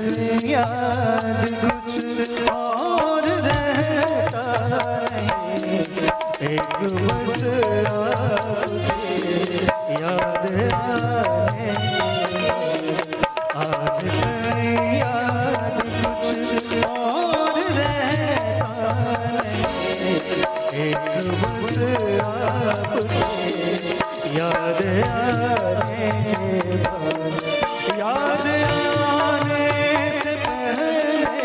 याद कुछ और रहता नहीं, एक बस आपकी याद आने। आज याद कुछ और रहता नहीं, एक बस आपकी याद आने के बाद, याद आने से पहले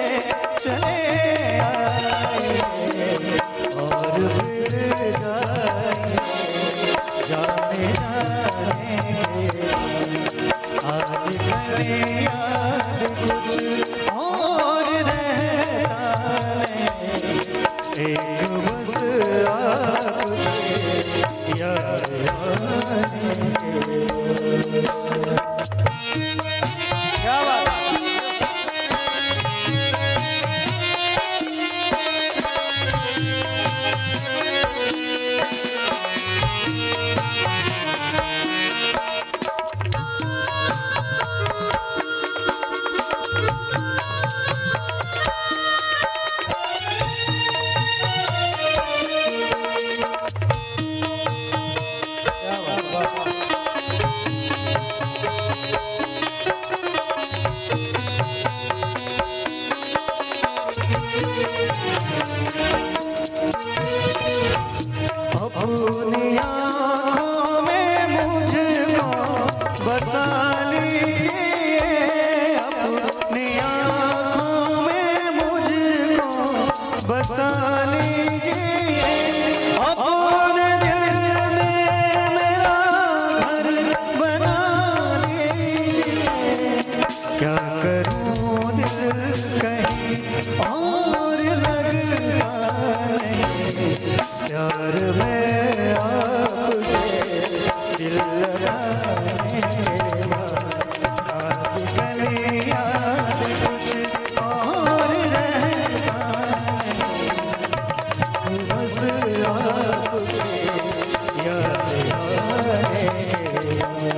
चले आए और फिर जाए जाने जाने के बाद। आज कल याद कुछ और रहता नहीं, एक बस आपकी याद आने के बाद। क्या बात है? अपनी आँखों में मुझको बसा लीजिए, अपनी आँखों में मुझको बसा लीजिए, अपने दिल में मेरा घर बना लीजिए। क्या करूँ दिल कहीं और लगता नहीं, प्यार में आपसे दिल लगाने के बाद। आज कल याद कुछ और रहता नहीं, बस आपकी याद आने के बाद।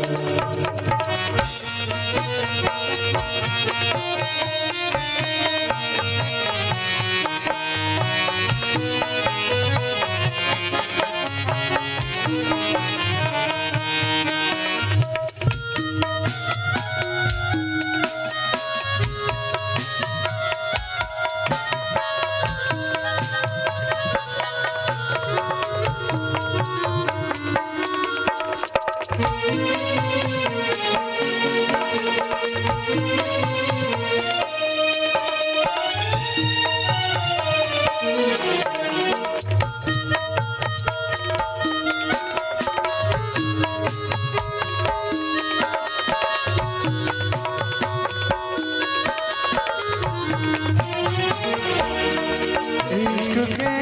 इश्क के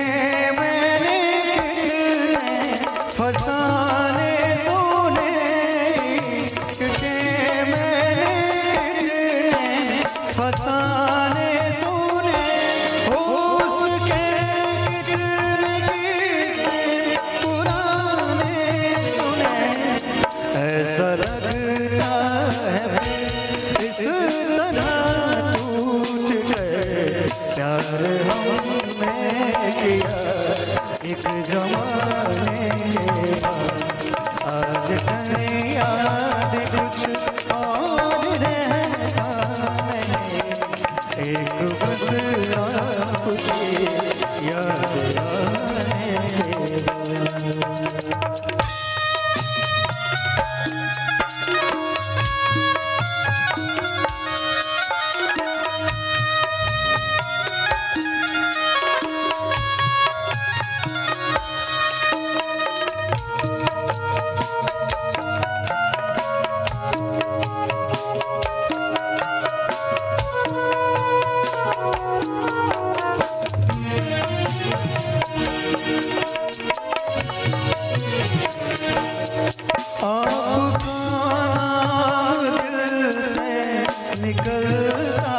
मैंने कितने फसाने सुने, इश्क के मैंने कितने फसाने सुने, उसके कितने किस्से पुराने सुने। ऐसा लगता है इस तरह टूट गए प्यार हमने किया एक जमाने के बाद। आज कल याद कुछ और रहता नहीं, एक बस आपकी याद आने के बाद। आपका नाम दिल से निकलता